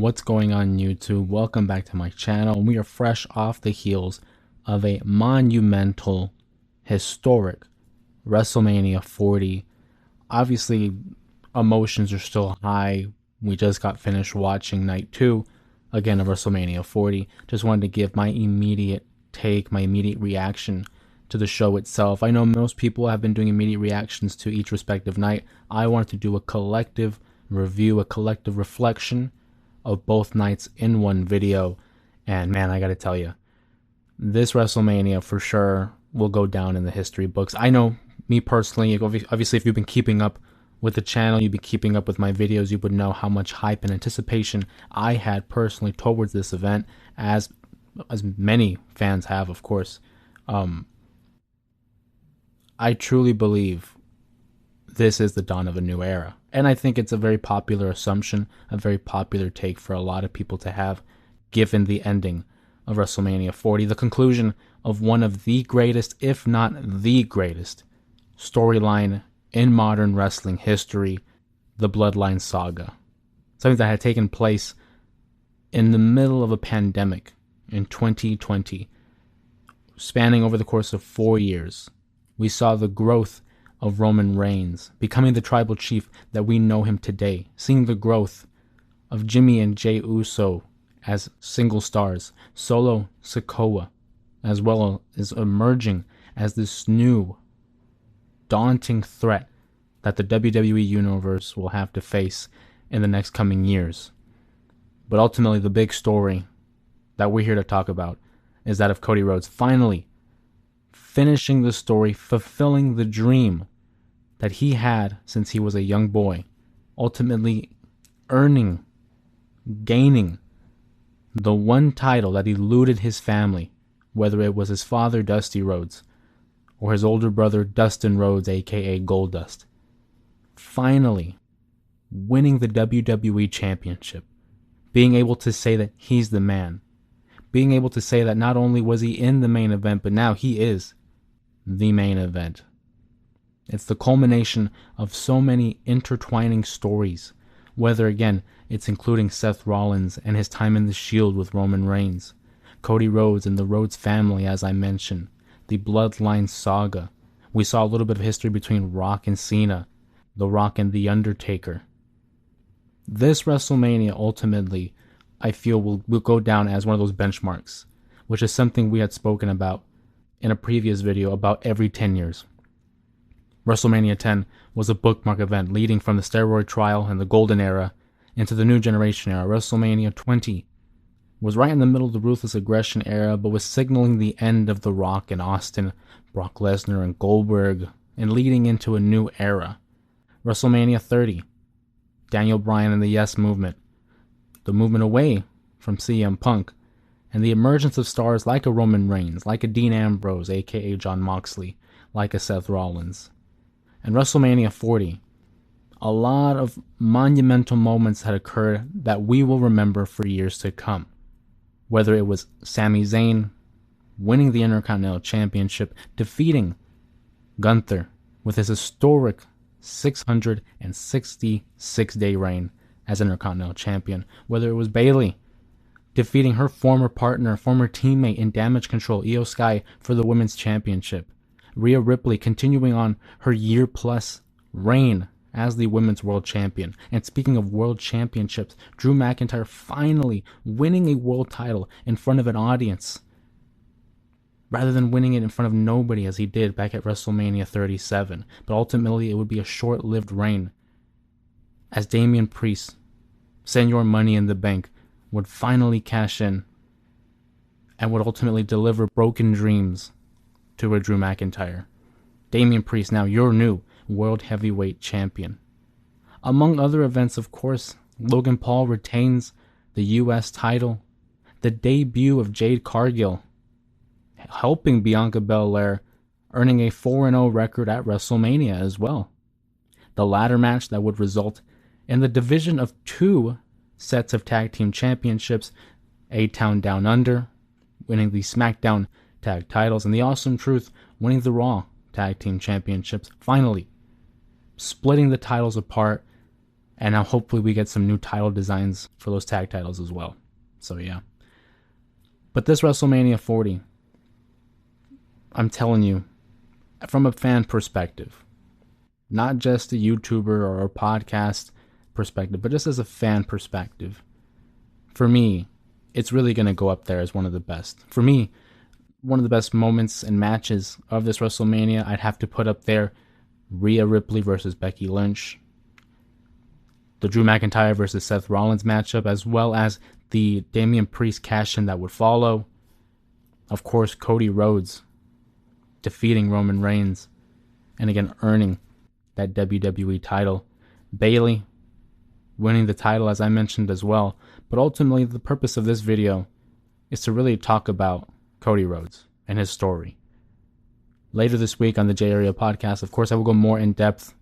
What's going on YouTube? Welcome back to my channel. We are fresh off the heels of a monumental, historic WrestleMania 40. Obviously, emotions are still high. We just got finished watching night 2, again, of WrestleMania 40. Just wanted to give my immediate take, my immediate reaction to the show itself. I know most people have been doing immediate reactions to each respective night. I wanted to do a collective review, a collective reflection of both nights in one video. And man, I gotta tell you, this WrestleMania for sure will go down in the history books. I know, me personally, obviously if you've been keeping up with the channel, you've been keeping up with my videos, you would know how much hype and anticipation I had personally towards this event, as many fans have, of course. I truly believe this is the dawn of a new era. And I think it's a very popular assumption, a very popular take for a lot of people to have, given the ending of WrestleMania 40, the conclusion of one of the greatest, if not the greatest, storyline in modern wrestling history, the Bloodline Saga. Something that had taken place in the middle of a pandemic in 2020, spanning over the course of 4 years. We saw the growth of Roman Reigns, becoming the tribal chief that we know him today, seeing the growth of Jimmy and Jey Uso as single stars, Solo Sikoa, as well as emerging as this new, daunting threat that the WWE Universe will have to face in the next coming years. But ultimately, the big story that we're here to talk about is that of Cody Rhodes finally finishing the story, fulfilling the dream that he had since he was a young boy, ultimately gaining the one title that eluded his family, whether it was his father, Dusty Rhodes, or his older brother, Dustin Rhodes, aka Goldust. Finally, winning the WWE Championship, being able to say that he's the man, being able to say that not only was he in the main event, but now he is the main event. It's the culmination of so many intertwining stories, whether again it's including Seth Rollins and his time in the Shield with Roman Reigns, Cody Rhodes and the Rhodes family, as I mentioned, the Bloodline Saga. We saw a little bit of history between Rock and Cena, The Rock and The Undertaker. This WrestleMania ultimately, I feel, will go down as one of those benchmarks, which is something we had spoken about in a previous video about every 10 years. WrestleMania 10 was a bookmark event leading from the steroid trial and the golden era into the new generation era. WrestleMania 20 was right in the middle of the ruthless aggression era, but was signaling the end of The Rock and Austin, Brock Lesnar and Goldberg, and leading into a new era. WrestleMania 30, Daniel Bryan and the Yes Movement, the movement away from CM Punk, and the emergence of stars like a Roman Reigns, like a Dean Ambrose, aka Jon Moxley, like a Seth Rollins. And WrestleMania 40, a lot of monumental moments had occurred that we will remember for years to come. Whether it was Sami Zayn winning the Intercontinental Championship, defeating Gunther with his historic 666-day reign as Intercontinental Champion, whether it was Bayley defeating her former partner, former teammate in Damage Control, Io Sky, for the Women's Championship, Rhea Ripley continuing on her year-plus reign as the Women's World Champion. And speaking of World Championships, Drew McIntyre finally winning a world title in front of an audience, rather than winning it in front of nobody as he did back at WrestleMania 37. But ultimately, it would be a short-lived reign, as Damian Priest, Senor Money in the Bank, would finally cash in and would ultimately deliver broken dreams to a Drew McIntyre. Damian Priest, now your new World Heavyweight Champion. Among other events, of course, Logan Paul retains the US title, the debut of Jade Cargill, helping Bianca Belair, earning a 4-0 record at WrestleMania as well. The ladder match that would result in the division of 2 sets of tag team championships, A-Town Down Under winning the SmackDown tag titles, and the Awesome Truth winning the Raw tag team championships, finally splitting the titles apart And now hopefully we get some new title designs for those tag titles as well. So yeah. But this WrestleMania 40, I'm telling you, from a fan perspective, not just a YouTuber or a podcast perspective, but just as a fan perspective, for me, it's really going to go up there as one of the best. For me, one of the best moments and matches of this WrestleMania, I'd have to put up there Rhea Ripley versus Becky Lynch, the Drew McIntyre versus Seth Rollins matchup, as well as the Damian Priest cash-in that would follow. Of course, Cody Rhodes defeating Roman Reigns and again earning that WWE title. Bayley winning the title, as I mentioned as well. But ultimately, the purpose of this video is to really talk about Cody Rhodes and his story. Later this week on the J Area podcast, of course, I will go more in depth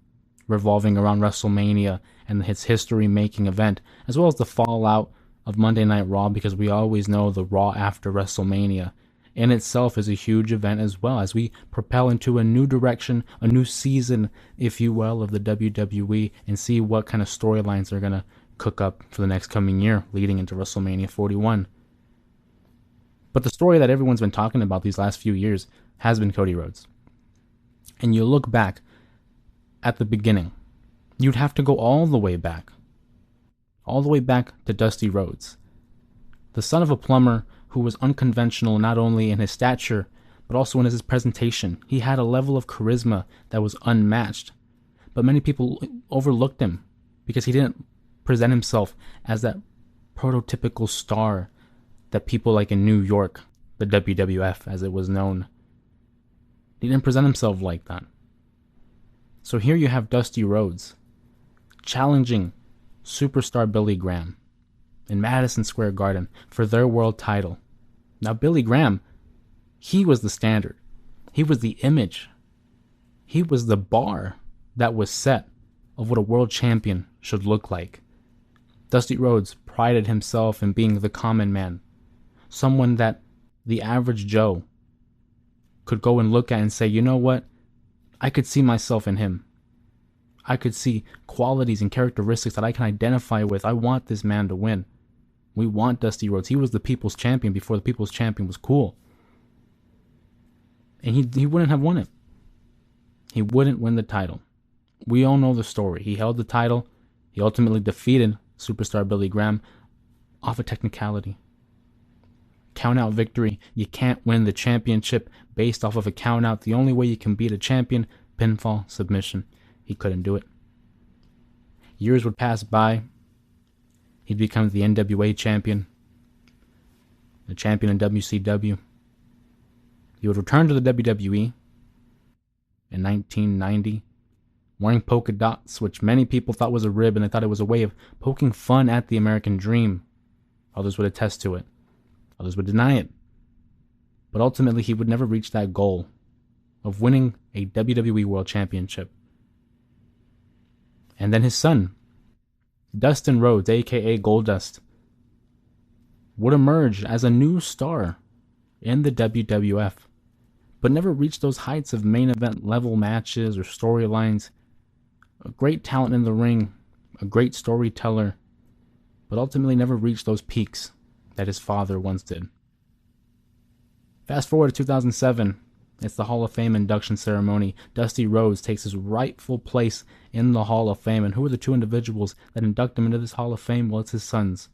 revolving around WrestleMania and its history-making event, as well as the fallout of Monday Night Raw, because we always know the Raw after WrestleMania in itself is a huge event as well, as we propel into a new direction, a new season, if you will, of the WWE, and see what kind of storylines they're going to cook up for the next coming year, leading into WrestleMania 41. But the story that everyone's been talking about these last few years has been Cody Rhodes. And you look back at the beginning, you'd have to go all the way back to Dusty Rhodes, the son of a plumber who was unconventional not only in his stature, but also in his presentation. He had a level of charisma that was unmatched, but many people overlooked him because he didn't present himself as that prototypical star that people like in New York, the WWF as it was known, he didn't present himself like that. So here you have Dusty Rhodes challenging superstar Billy Graham in Madison Square Garden for their world title. Now Billy Graham, he was the standard. He was the image. He was the bar that was set of what a world champion should look like. Dusty Rhodes prided himself in being the common man, someone that the average Joe could go and look at and say, you know what? I could see myself in him. I could see qualities and characteristics that I can identify with. I want this man to win. We want Dusty Rhodes. He was the people's champion before the people's champion was cool. And he wouldn't have won it. He wouldn't win the title. We all know the story. He held the title. He ultimately defeated superstar Billy Graham off a technicality. Count out victory. You can't win the championship based off of a count out. The only way you can beat a champion, pinfall, submission. He couldn't do it. Years would pass by. He'd become the NWA champion, the champion in WCW. He would return to the WWE in 1990, wearing polka dots, which many people thought was a rib, and they thought it was a way of poking fun at the American dream. Others would attest to it. Others would deny it. But ultimately, he would never reach that goal of winning a WWE World Championship. And then his son, Dustin Rhodes, aka Goldust, would emerge as a new star in the WWF, but never reached those heights of main event level matches or storylines. A great talent in the ring, a great storyteller, but ultimately never reached those peaks that his father once did. Fast forward to 2007, it's the Hall of Fame induction ceremony. Dusty Rhodes takes his rightful place in the Hall of Fame. And who are the two individuals that induct him into this Hall of Fame? Well, it's his sons.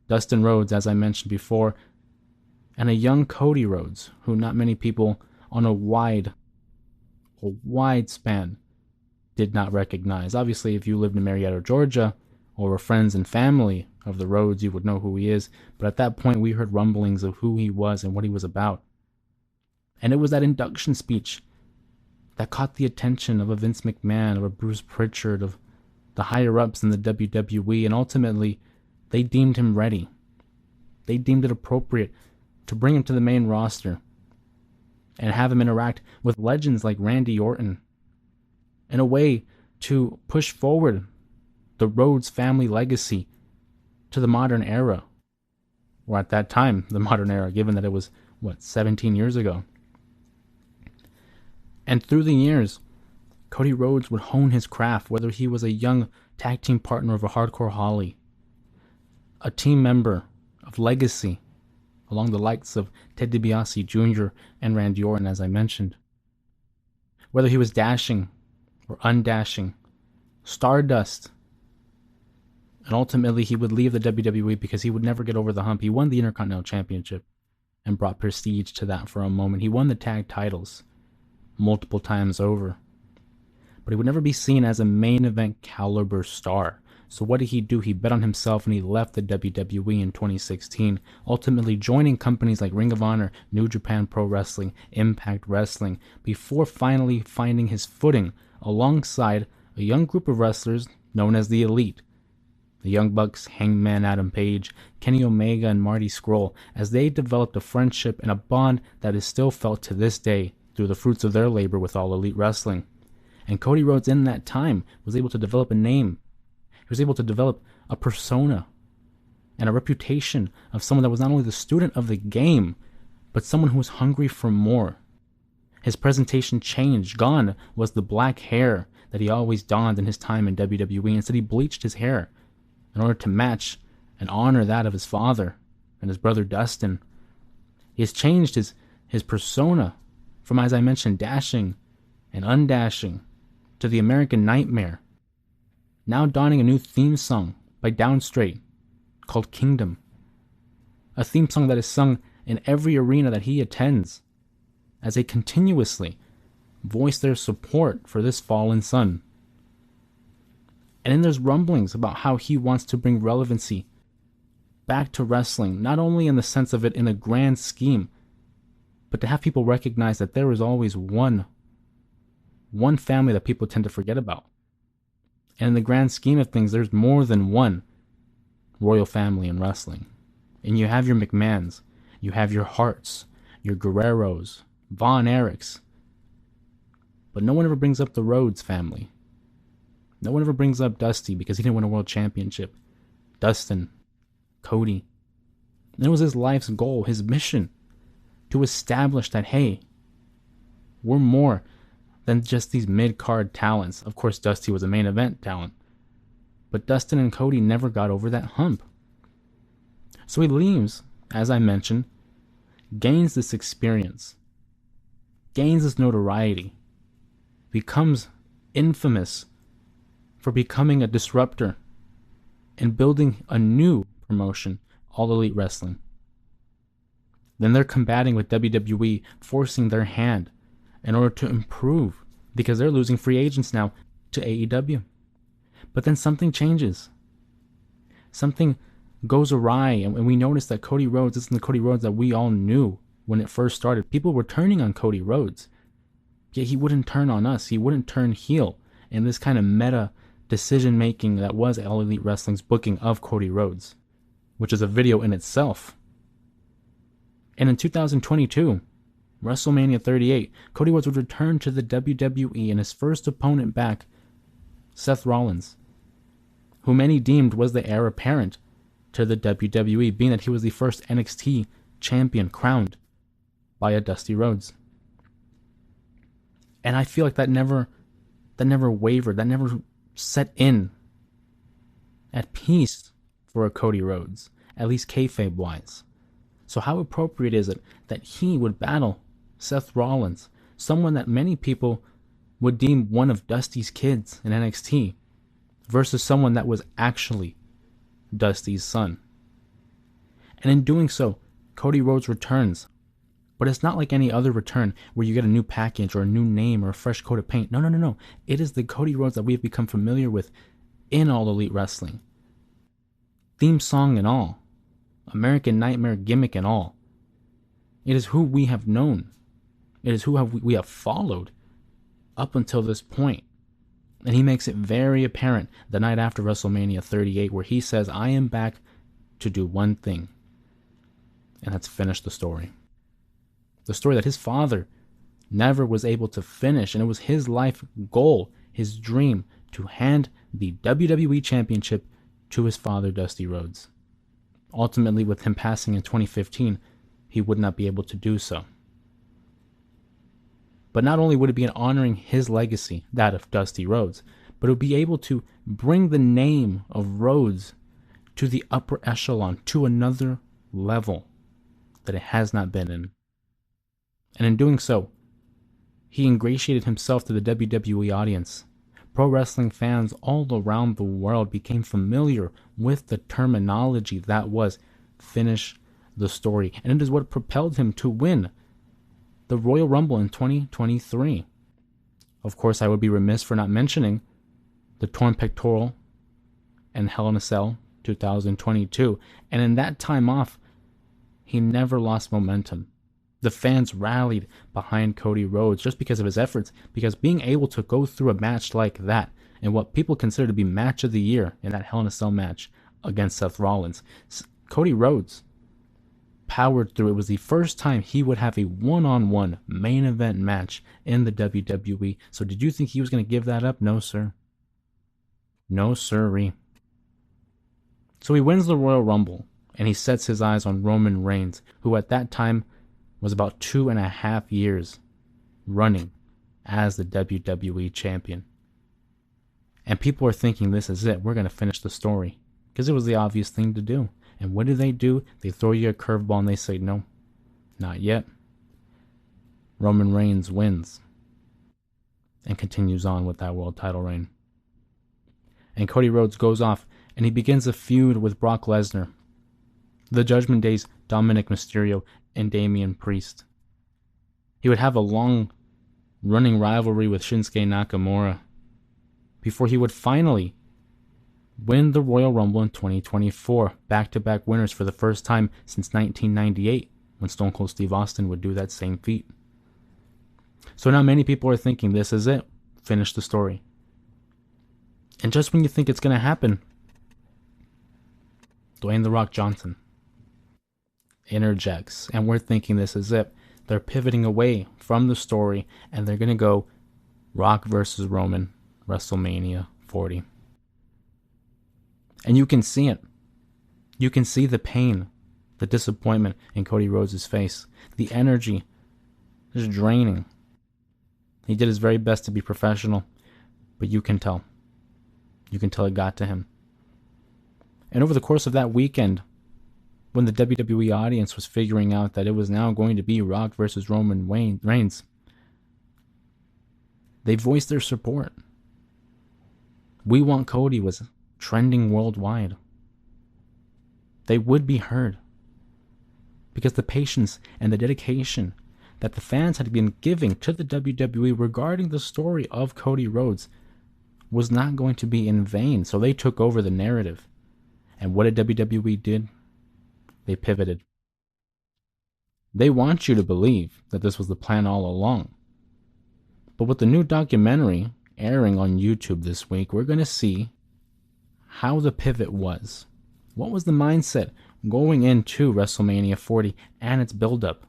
Dustin Rhodes, as I mentioned before, and a young Cody Rhodes, who not many people on a wide span did not recognize. Obviously, if you lived in Marietta, Georgia, or were friends and family of the Rhodes, you would know who he is. But at that point, we heard rumblings of who he was and what he was about. And it was that induction speech that caught the attention of a Vince McMahon, of a Bruce Pritchard, of the higher-ups in the WWE, and ultimately, they deemed him ready. They deemed it appropriate to bring him to the main roster and have him interact with legends like Randy Orton in a way to push forward the Rhodes family legacy to the modern era, or at that time, the modern era, given that it was, 17 years ago. And through the years, Cody Rhodes would hone his craft, whether he was a young tag team partner of a Hardcore Holly, a team member of Legacy, along the likes of Ted DiBiase Jr. and Randy Orton, as I mentioned. Whether he was dashing or undashing, Stardust, and ultimately he would leave the WWE because he would never get over the hump. He won the Intercontinental Championship and brought prestige to that for a moment. He won the tag titles multiple times over, but he would never be seen as a main event caliber star. So what did he do? He bet on himself and he left the WWE in 2016, ultimately joining companies like Ring of Honor, New Japan Pro Wrestling, Impact Wrestling, before finally finding his footing alongside a young group of wrestlers known as the Elite. The Young Bucks, Hangman Adam Page, Kenny Omega, and Marty Scurll, as they developed a friendship and a bond that is still felt to this day through the fruits of their labor with All Elite Wrestling. And Cody Rhodes in that time was able to develop a name. He was able to develop a persona and a reputation of someone that was not only the student of the game, but someone who was hungry for more. His presentation changed. Gone was the black hair that he always donned in his time in WWE. Instead, he bleached his hair in order to match and honor that of his father and his brother Dustin. He has changed his persona from, as I mentioned, dashing and undashing to the American Nightmare, now donning a new theme song by Downstraight called Kingdom. A theme song that is sung in every arena that he attends as they continuously voice their support for this fallen son. And then there's rumblings about how he wants to bring relevancy back to wrestling, not only in the sense of it in a grand scheme, but to have people recognize that there is always one family that people tend to forget about. And in the grand scheme of things, there's more than one royal family in wrestling. And you have your McMahons, you have your Harts, your Guerreros, Von Erichs. But no one ever brings up the Rhodes family. No one ever brings up Dusty because he didn't win a world championship. Dustin, Cody. And it was his life's goal, his mission, to establish that, hey, we're more than just these mid-card talents. Of course, Dusty was a main event talent, but Dustin and Cody never got over that hump. So he leaves, as I mentioned, gains this experience, gains this notoriety, becomes infamous for becoming a disruptor and building a new promotion, All Elite Wrestling. Then they're combating with WWE, forcing their hand in order to improve, because they're losing free agents now to AEW. But then something changes. Something goes awry, and we notice that Cody Rhodes isn't the Cody Rhodes that we all knew when it first started. People were turning on Cody Rhodes, yet he wouldn't turn on us. He wouldn't turn heel in this kind of meta decision-making that was All Elite Wrestling's booking of Cody Rhodes, which is a video in itself. And in 2022, WrestleMania 38, Cody Rhodes would return to the WWE, and his first opponent back, Seth Rollins, who many deemed was the heir apparent to the WWE, being that he was the first NXT champion crowned by a Dusty Rhodes. And I feel like that never wavered, that never set in at peace for a Cody Rhodes, at least kayfabe-wise. So how appropriate is it that he would battle Seth Rollins, someone that many people would deem one of Dusty's kids in NXT, versus someone that was actually Dusty's son? And in doing so, Cody Rhodes returns. But it's not like any other return where you get a new package or a new name or a fresh coat of paint. No. It is the Cody Rhodes that we've become familiar with in All Elite Wrestling. Theme song and all. American Nightmare gimmick and all. It is who we have known. It is who we have followed up until this point. And he makes it very apparent the night after WrestleMania 38, where he says, I am back to do one thing. And that's finish the story. The story that his father never was able to finish. And it was his life goal, his dream, to hand the WWE Championship to his father, Dusty Rhodes. Ultimately, with him passing in 2015, he would not be able to do so. But not only would it be an honoring his legacy, that of Dusty Rhodes, but it would be able to bring the name of Rhodes to the upper echelon, to another level that it has not been in. And in doing so, he ingratiated himself to the WWE audience. Pro wrestling fans all around the world became familiar with the terminology that was finish the story. And it is what propelled him to win the Royal Rumble in 2023. Of course, I would be remiss for not mentioning the torn pectoral and Hell in a Cell 2022. And in that time off, he never lost momentum. The fans rallied behind Cody Rhodes just because of his efforts, because being able to go through a match like that, and what people consider to be match of the year in that Hell in a Cell match against Seth Rollins, Cody Rhodes powered through. It was the first time he would have a one-on-one main event match in the WWE. So did you think he was going to give that up? No, sir. No, sirree. So he wins the Royal Rumble, and he sets his eyes on Roman Reigns, who at that time was about 2.5 years running as the WWE champion. And people are thinking, this is it, we're going to finish the story, because it was the obvious thing to do. And what do? They throw you a curveball and they say, no, not yet. Roman Reigns wins and continues on with that world title reign. And Cody Rhodes goes off and he begins a feud with Brock Lesnar, the Judgment Day's Dominic Mysterio, and Damian Priest. He would have a long running rivalry with Shinsuke Nakamura before he would finally win the Royal Rumble in 2024. Back-to-back winners for the first time since 1998, when Stone Cold Steve Austin would do that same feat. So now many people are thinking, this is it. Finish the story. And just when you think it's going to happen, Dwayne "The Rock" Johnson interjects, and we're thinking this is it. They're pivoting away from the story, and they're going to go Rock versus Roman, WrestleMania 40. And you can see it. You can see the pain, the disappointment in Cody Rhodes' face. The energy is draining. He did his very best to be professional, but you can tell. You can tell it got to him. And over the course of that weekend, when the WWE audience was figuring out that it was now going to be Rock versus Roman Reigns, they voiced their support. "We Want Cody" was trending worldwide. They would be heard, because the patience and the dedication that the fans had been giving to the WWE regarding the story of Cody Rhodes was not going to be in vain. So they took over the narrative. And what did WWE do? They pivoted. They want you to believe that this was the plan all along. But with the new documentary airing on YouTube this week, we're going to see how the pivot was. What was the mindset going into WrestleMania 40 and its build-up?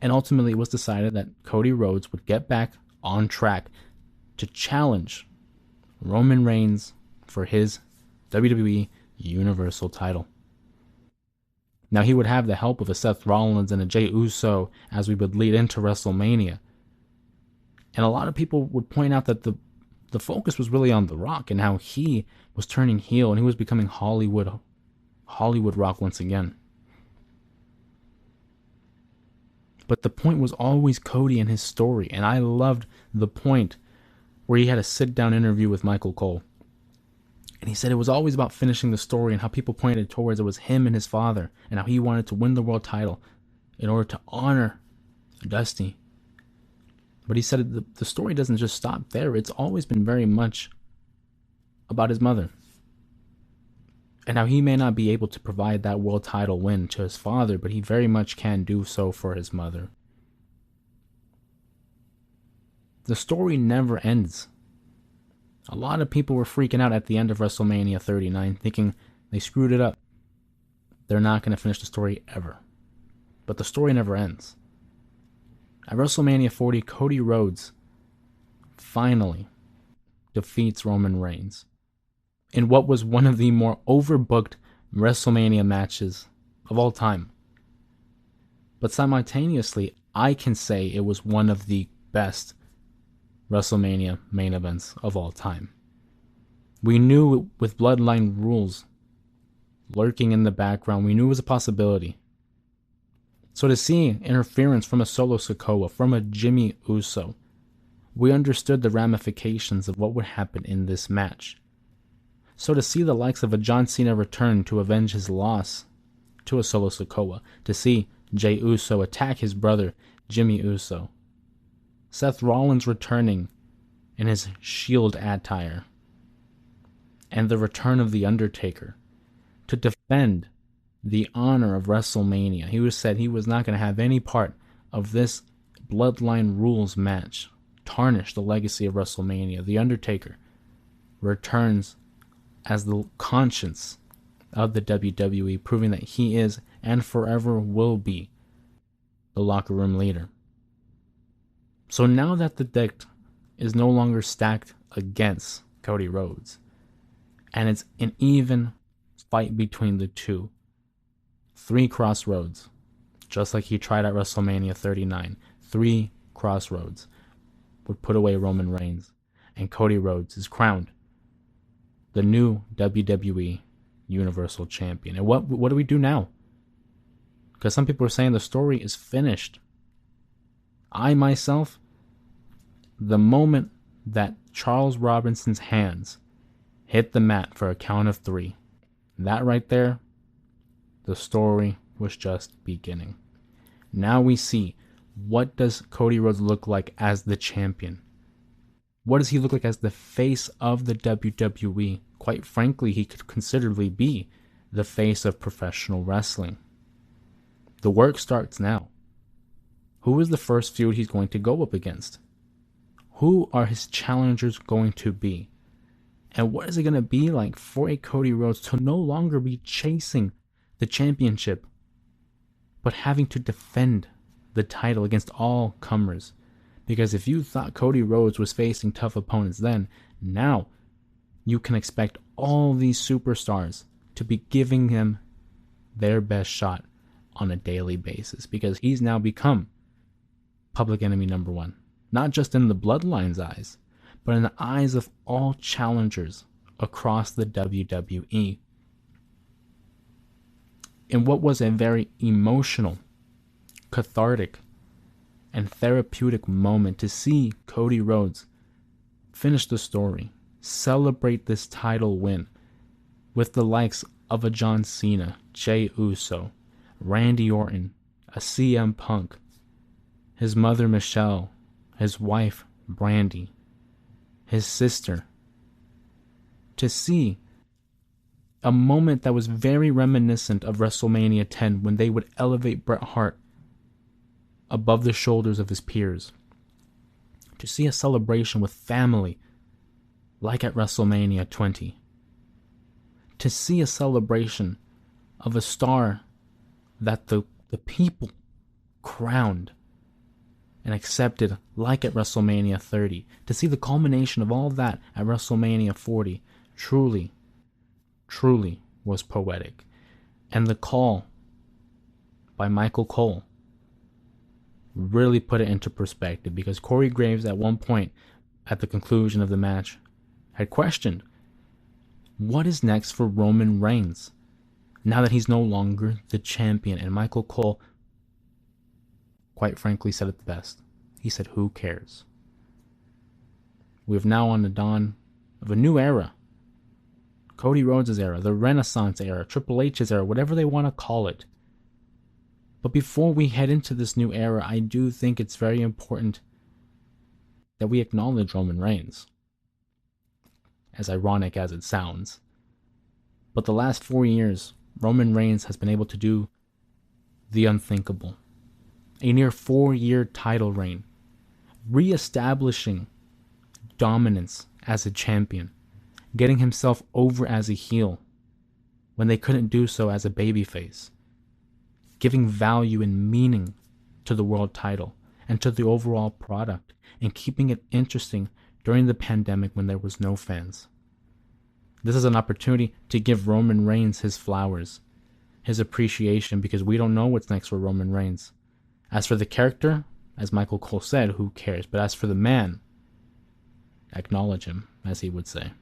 And ultimately it was decided that Cody Rhodes would get back on track to challenge Roman Reigns for his WWE Universal title. Now he would have the help of a Seth Rollins and a Jey Uso as we would lead into WrestleMania. And a lot of people would point out that the focus was really on The Rock and how he was turning heel and he was becoming Hollywood Rock once again. But the point was always Cody and his story, and I loved the point where he had a sit-down interview with Michael Cole. And he said it was always about finishing the story and how people pointed towards it was him and his father and how he wanted to win the world title in order to honor Dusty. But he said the story doesn't just stop there. It's always been very much about his mother. And how he may not be able to provide that world title win to his father, but he very much can do so for his mother. The story never ends. A lot of people were freaking out at the end of WrestleMania 39, thinking they screwed it up. They're not going to finish the story ever. But the story never ends. At WrestleMania 40, Cody Rhodes finally defeats Roman Reigns in what was one of the more overbooked WrestleMania matches of all time. But simultaneously, I can say it was one of the best WrestleMania main events of all time. We knew with bloodline rules lurking in the background, we knew it was a possibility. So to see interference from a Solo Sikoa, from a Jimmy Uso, we understood the ramifications of what would happen in this match. So to see the likes of a John Cena return to avenge his loss to a Solo Sikoa, to see Jey Uso attack his brother Jimmy Uso, Seth Rollins returning in his Shield attire, and the return of The Undertaker to defend the honor of WrestleMania. He said he was not going to have any part of this bloodline rules match tarnish the legacy of WrestleMania. The Undertaker returns as the conscience of the WWE, proving that he is and forever will be the locker room leader. So now that the deck is no longer stacked against Cody Rhodes, and it's an even fight between the two, 3 crossroads, just like he tried at WrestleMania 39, 3 crossroads would put away Roman Reigns, and Cody Rhodes is crowned the new WWE Universal Champion. And what do we do now? Because some people are saying the story is finished. I myself, the moment that Charles Robinson's hands hit the mat for a count of 3, that right there, the story was just beginning. Now we see, what does Cody Rhodes look like as the champion? What does he look like as the face of the WWE? Quite frankly, he could considerably be the face of professional wrestling. The work starts now. Who is the first feud he's going to go up against? Who are his challengers going to be? And what is it going to be like for a Cody Rhodes to no longer be chasing the championship, but having to defend the title against all comers? Because if you thought Cody Rhodes was facing tough opponents then, now you can expect all these superstars to be giving him their best shot on a daily basis, because he's now become public enemy number 1, not just in the Bloodline's eyes, but in the eyes of all challengers across the WWE. In what was a very emotional, cathartic, and therapeutic moment to see Cody Rhodes finish the story, celebrate this title win with the likes of a John Cena, Jey Uso, Randy Orton, a CM Punk, his mother Michelle, his wife Brandy, his sister. To see a moment that was very reminiscent of WrestleMania 10, when they would elevate Bret Hart above the shoulders of his peers. To see a celebration with family like at WrestleMania 20. To see a celebration of a star that the people crowned and accepted like at WrestleMania 30. To see the culmination of all that at WrestleMania 40 truly was poetic. And the call by Michael Cole really put it into perspective, because Corey Graves at one point at the conclusion of the match had questioned, what is next for Roman Reigns now that he's no longer the champion? And Michael Cole quite frankly said it the best. He said, who cares? We have now on the dawn of a new era. Cody Rhodes' era, the Renaissance era, Triple H's era, whatever they want to call it. But before we head into this new era, I do think it's very important that we acknowledge Roman Reigns. As ironic as it sounds. But the last 4 years, Roman Reigns has been able to do the unthinkable. A near 4-year title reign. Re-establishing dominance as a champion. Getting himself over as a heel when they couldn't do so as a babyface. Giving value and meaning to the world title and to the overall product, and keeping it interesting during the pandemic when there was no fans. This is an opportunity to give Roman Reigns his flowers, his appreciation, because we don't know what's next for Roman Reigns. As for the character, as Michael Cole said, who cares? But as for the man, acknowledge him, as he would say.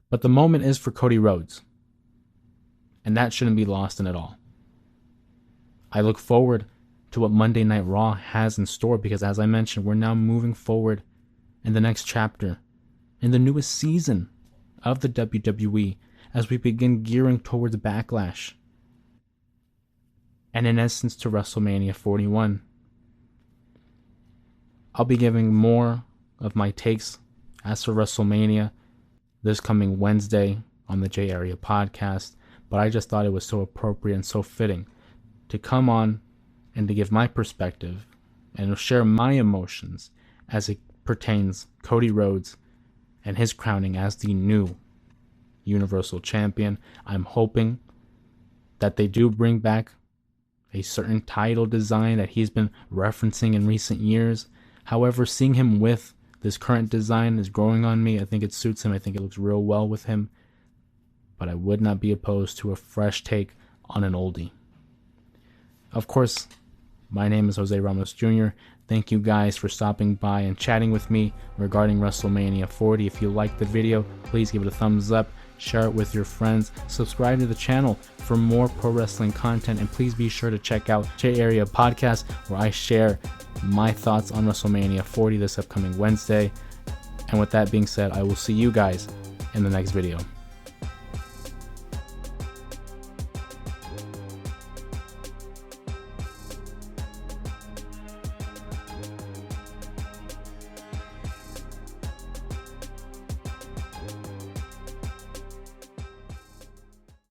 But the moment is for Cody Rhodes, and that shouldn't be lost in it all. I look forward to what Monday Night Raw has in store because, as I mentioned, we're now moving forward in the next chapter, in the newest season of the WWE, as we begin gearing towards Backlash, and in essence to WrestleMania 41. I'll be giving more of my takes as for WrestleMania this coming Wednesday on the J Area podcast, but I just thought it was so appropriate and so fitting to come on and to give my perspective and share my emotions as it pertains Cody Rhodes and his crowning as the new Universal Champion. I'm hoping that they do bring back a certain title design that he's been referencing in recent years. However, seeing him with this current design is growing on me. I think it suits him. I think it looks real well with him. But I would not be opposed to a fresh take on an oldie. Of course, my name is Jose Ramos Jr. Thank you guys for stopping by and chatting with me regarding WrestleMania 40. If you liked the video, please give it a thumbs up, share it with your friends, subscribe to the channel for more pro wrestling content, and please be sure to check out J Area Podcast, where I share my thoughts on WrestleMania 40 this upcoming Wednesday. And with that being said, I will see you guys in the next video.